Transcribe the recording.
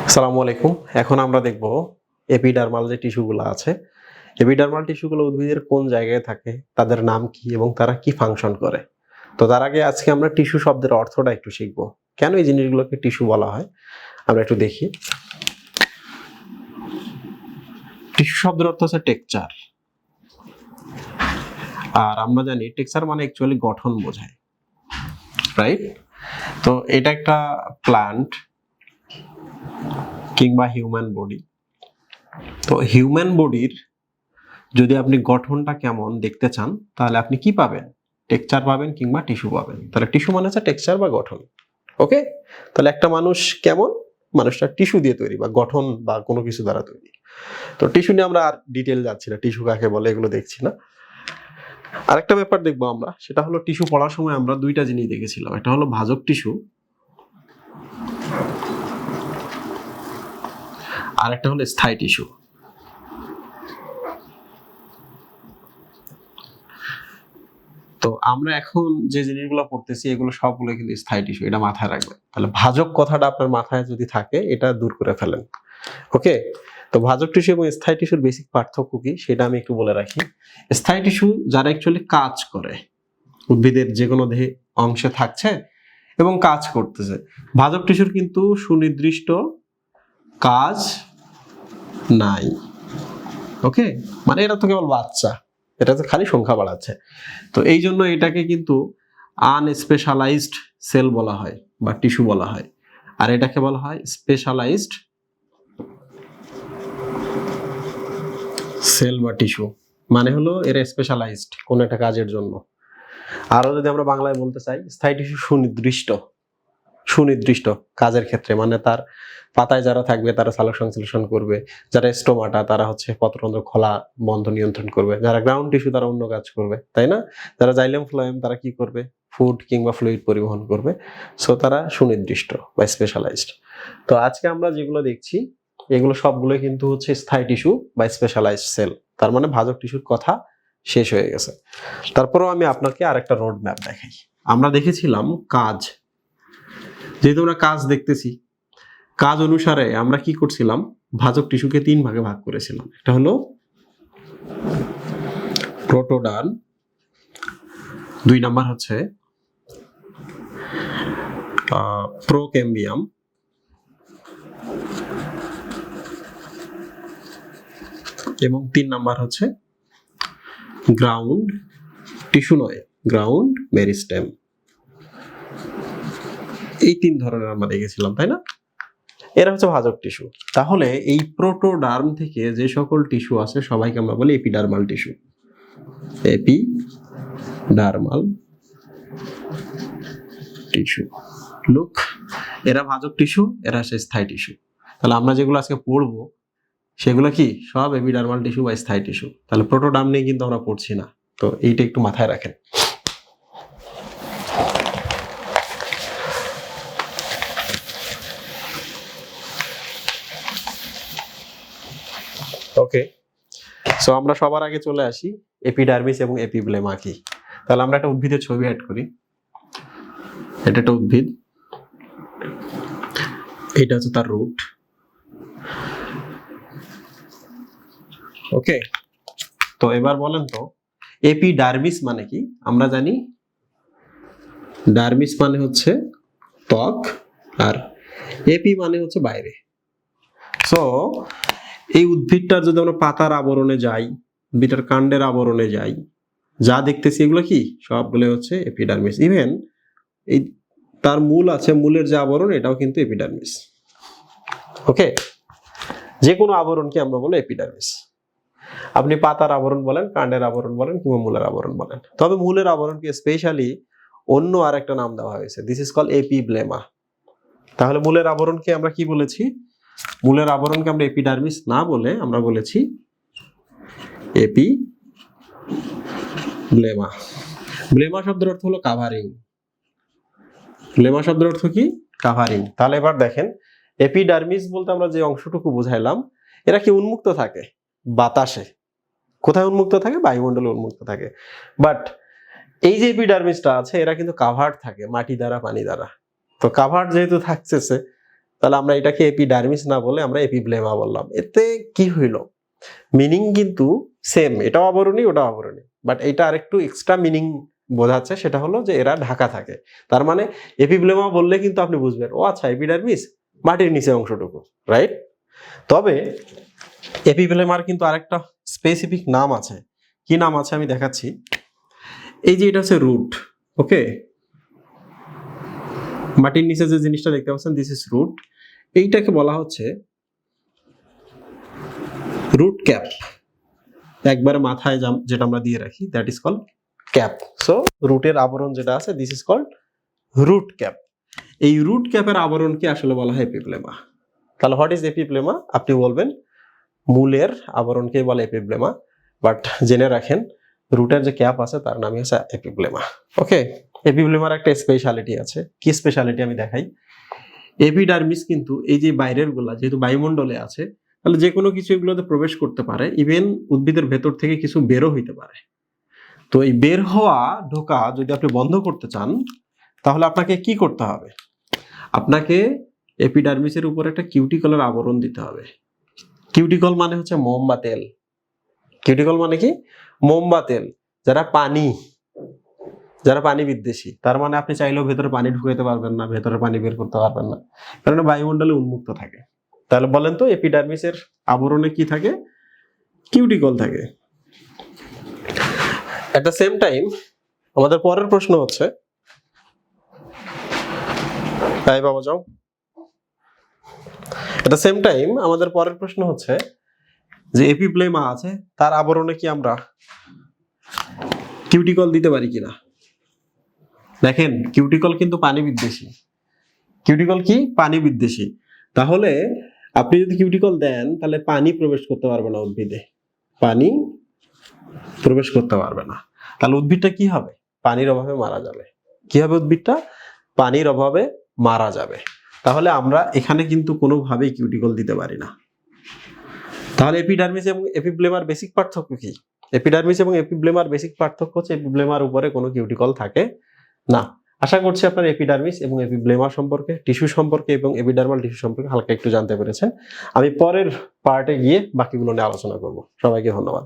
আসসালামু আলাইকুম। এখন আমরা দেখব এপিডার্মাল যে টিস্যুগুলো আছে। এপিডার্মাল টিস্যুগুলো উদ্ভিদের কোন জায়গায় থাকে, তাদের নাম কি এবং তারা কি ফাংশন করে। তো তার আগে আজকে আমরা টিস্যু শব্দের অর্থটা একটু শিখব। কেন এই জিনিসগুলোকে টিস্যু বলা হয় আমরা একটু দেখি। টিস্যু শব্দের অর্থ হচ্ছে টেক্সচার। আর আমরা জানি টেক্সচার মানে অ্যাকচুয়ালি গঠন বোঝায়, রাইট? তো এটা একটা প্ল্যান্ট কিংবা হিউম্যান বডি। তো হিউম্যান বডির যদি আপনি গঠনটা কেমন দেখতে চান তাহলে আপনি কি পাবেন? টেক্সচার পাবেন কিংবা টিস্যু পাবেন। তাহলে টিস্যু মানে হচ্ছে টেক্সচার বা গঠন। ওকে? তাহলে একটা মানুষ কেমন? মানুষটা টিস্যু দিয়ে তৈরি বা গঠন বা কোনো কিছু দ্বারা তৈরি। তো টিস্যু নিয়ে আমরা আর ডিটেইল যাচ্ছি না, টিস্যু কাকে বলে এগুলো দেখছি না। আরেকটা ব্যাপার দেখবো আমরা, সেটা হলো টিস্যু পড়ার সময় আমরা দুইটা জিনিস দেখেছিলাম। একটা হলো ভাজক টিস্যু, আর একটা হলো স্থায়ী টিস্যু। তো আমরা এখন যে জিনিসগুলো পড়তেছি এগুলো সবগুলো কিন্তু স্থায়ী টিস্যু, এটা মাথায় রাখবেন। তাহলে ভাজক কথাটা আপনার মাথায় যদি থাকে এটা দূর করে ফেলেন। ওকে? তো ভাজক টিস্যু এবং স্থায়ী টিস্যুর বেসিক পার্থক্য কি সেটা আমি একটু বলে রাখি। স্থায়ী টিস্যু যারা অ্যাকচুয়ালি কাজ করে, উদ্ভিদের যে কোনো দেহে অংশে থাকছে এবং কাজ করতেছে। ভাজক টিস্যুর কিন্তু সুনির্দিষ্ট কাজ নাই। ওকে? মানে এটা তো কেবল বাচ্চা, এটা তো খালি সংখ্যা বাড়াচ্ছে। তো এই জন্য এটাকে কিন্তু আনস্পেশালাইজড সেল বলা হয় বা টিস্যু বলা হয়, আর এটাকে বলা হয় স্পেশালাইজড সেল বা টিস্যু। মানে হলো এরা স্পেশালাইজড কোন একটা কাজের জন্য। আরো যদি আমরা বাংলায় বলতে চাই, স্থায়ী টিস্যু সুনির্দিষ্ট সুনির্দিষ্ট কাজের ক্ষেত্রে, মানে তার পাতায় যারা থাকবে তারা সালোক সংশ্লেষণ করবে, যারা স্টোমাটা তারা হচ্ছে পত্ররন্ধ্র খোলা বন্ধ নিয়ন্ত্রণ করবে, যারা গ্রাউন্ড টিস্যু তারা অন্য কাজ করবে, তাই না? যারা জাইলেম ফ্লোয়েম তারা কি করবে? ফুড কিংবা ফ্লুইড পরিবহন করবে। সো তারা সুনির্দিষ্ট বা স্পেশালাইজড। তো আজকে আমরা যেগুলো দেখছি এগুলো সবগুলো কিন্তু হচ্ছে স্থায়ী টিস্যু বা স্পেশালাইজড সেল। তার মানে ভাজক টিস্যুর কথা শেষ হয়ে গেছে। তারপরেও আমি আপনাকে আরেকটা রোড ম্যাপ দেখাই। আমরা দেখেছিলাম কাজ, যেহেতু আমরা কাজ দেখতেছি, কাজ অনুসারে আমরা কি করছিলাম? ভাজক টিস্যুকে 3 ভাগে ভাগ করেছিলাম। একটা হলো প্রোটোডার্ম, 2 নাম্বার হচ্ছে প্রোকেম্বিয়াম, এবং 3 নাম্বার হচ্ছে গ্রাউন্ড টিস্যু নয়, গ্রাউন্ড মেরিস্টেম। এই 3 ধরনের আমরা দেখেছিলাম, তাই না? এরা হচ্ছে ভাজক টিস্যু। তাহলে এই প্রোটোডার্ম থেকে যে সকল টিস্যু আছে সবাইকে আমরা বলি epidermal tissue. Epidermal tissue. Look, এরা ভাজক টিস্যু, এরা হচ্ছে স্থায়ী টিস্যু। তাহলে আমরা যেগুলো আজকে পড়বো সেগুলো কি সব এপিডার্মাল টিস্যু বা স্থায়ী টিস্যু। তাহলে প্রোটোডার্ম নিয়ে কিন্তু আমরা পড়ছি না, তো এইটা একটু মাথায় রাখেন। ওকে, সো আমরা সবার আগে চলে আসি এপিডার্মিস এবং এপিব্লেমা কি। তাহলে আমরা একটা উদ্ভিদের ছবি অ্যাড করি। এটা একটা উদ্ভিদ, এটা হচ্ছে তার রুট। ওকে, তো এবার বলেন তো এপিডার্মিস মানে কি? আমরা জানি ডার্মিস মানে হচ্ছে ত্বক, আর এপি মানে হচ্ছে বাইরে। সো এই উদ্ভিদটার যদি আমরা পাতার আবরণে যাই, উদ্ভিদটার কাণ্ডের আবরণে যাই, যা দেখতেছি এগুলো কি সবগুলো হচ্ছে এপিডার্মিস। ইভেন এই তার মূল আছে, মূলের যে আবরণ এটাও কিন্তু এপিডার্মিস। ওকে, যে কোনো আবরণকে আমরা বলি এপিডার্মিস। আপনি পাতার আবরণ বলেন, কাণ্ডের আবরণ বলেন কিংবা মূলের আবরণ বলেন। তবে মূলের আবরণকে স্পেশালি অন্য আরেকটা নাম দেওয়া হয়েছে, দিস ইজ কল এপিব্লেমা। তাহলে মূলের আবরণকে আমরা কি বলেছি? মূলের আবরণকে আমরা এপিডার্মিস না বলে আমরা বলেছি এপিব্লেমা। ব্লেমা শব্দের অর্থ হলো কাভারিং। ব্লেমা শব্দের অর্থ কি? কাভারিং। তাহলে এবার দেখেন, এপিডার্মিস বলতে আমরা যে অংশটুকু বুঝাইলাম, এরা কি উন্মুক্ত থাকে বাতাসে। কোথায় উন্মুক্ত থাকে? বায়ুমণ্ডলে উন্মুক্ত থাকে। বাট এই যে এপিডার্মিসটা আছে এরা কিন্তু কাভার্ড থাকে মাটি দ্বারা, পানি দ্বারা। তো কাভার্ড যেহেতু থাকতেছে, তাহলে আমরা এটাকে এপিডার্মিস না বলে আমরা এপিব্লেমা বললাম। এতে কি হইল, মিনিং কিন্তু সেম, এটাও আবরণী ওটাও আবরণী, বাট এটা আরেকটু এক্সট্রা মিনিং বোঝাচ্ছে, সেটা হলো যে এরা ঢাকা থাকে। তার মানে এপিব্লেমা বললে কিন্তু আপনি বুঝবেন ও আচ্ছা এপিডার্মিস মাটির নিচে অংশটুকু, রাইট? তবে এপিব্লেমার কিন্তু আরেকটা স্পেসিফিক নাম আছে। কি নাম আছে আমি দেখাচ্ছি। এই যে এটা হচ্ছে রুট, ওকে, মাটির নিচে যে জিনিসটা দেখতে পাচ্ছেন দিস ইজ রুট, এইটাকে বলা হচ্ছে রুট ক্যাপ। একবারে মাথায় যেটা আমরা দিয়ে রাখি that is called cap. So রুটের আবরণ যেটা আছে this is called root cap. এই রুট ক্যাপের আবরণকে আসলে বলা হয় এপিব্লেমা। তাহলে হোয়াট ইজ এপিব্লেমা? আপনি বলবেন মূলের আবরণকে বলে এপিব্লেমা, বাট জেনে রাখেন রুটের যে ক্যাপ আছে তার নামই হচ্ছে এপিব্লেমা। ওকে, এপিব্লেমার একটা স্পেশালিটি আছে। কি স্পেশালিটি আমি দেখাই। এপিডার্মিস কিন্তু এই যে বাইরের গুলা যেহেতু বায়ুমণ্ডলে আছে, তাহলে যে কোনো কিছু এগুলোতে প্রবেশ করতে পারে, ইভেন উদ্ভিদের ভেতর থেকে কিছু বেরো হইতে পারে। তো এই বের হওয়া ঢোকা যদি আপনি বন্ধ করতে চান তাহলে আপনাকে কি করতে হবে? আপনাকে এপিডার্মিসের উপর একটা কিউটিকলের আবরণ দিতে হবে। কিউটিকল মানে হচ্ছে মোম বা তেল। কিউটিকল মানে কি? মোম বা তেল। যারা পানি বিদ্বেষী, তার মানে আপনি চাইলেও ভেতরে পানি ঢুকাইতে পারবেন না, ভেতরে পানি বের করতে পারবেন না, কারণ বায়ুমণ্ডলে উন্মুক্ত থাকে। তাহলে বলেন তো এপিডার্মিসের আবরণে কি থাকে? কিউটিকল থাকে। এট দ্য সেম টাইম আমাদের পরের প্রশ্ন হচ্ছে, তাই বাবা যাও। এট দ্য সেম টাইম আমাদের পরের প্রশ্ন হচ্ছে যে এপিব্লেমা আছে তার আবরণে কি আমরা কিউটিকল দিতে পারি কিনা? দেখেন কিউটিকল কিন্তু পানি বিদ্বেষী। কিউটিকল কি? পানি বিদ্বেষী। তাহলে আপনি যদি কিউটিকল দেন তাহলে পানি প্রবেশ করতে পারবে না উদ্ভিদে, পানি প্রবেশ করতে পারবে না। তাহলে উদ্ভিদটা কি হবে? পানির অভাবে মারা যাবে। কি হবে? উদ্ভিদটা পানির অভাবে মারা যাবে। তাহলে আমরা এখানে কিন্তু কোনোভাবেই কিউটিকল দিতে পারি না। তাহলে এপিডার্মিস এবং এপিব্লেমার বেসিক পার্থক্য কি? এপিডার্মিস এবং এপিব্লেমার বেসিক পার্থক্য হচ্ছে এপিব্লেমার উপরে কোনো কিউটিকল থাকে না। আশা করছি আপনার এপিডার্মিস এবং এপিব্লেমা সম্পর্কে, টিস্যু সম্পর্কে এবং এপিডার্মাল টিস্যু সম্পর্কে হালকা একটু জানতে পেরেছেন। আমি পরের পার্টে গিয়ে বাকিগুলো নিয়ে আলোচনা করব। সবাইকে ধন্যবাদ।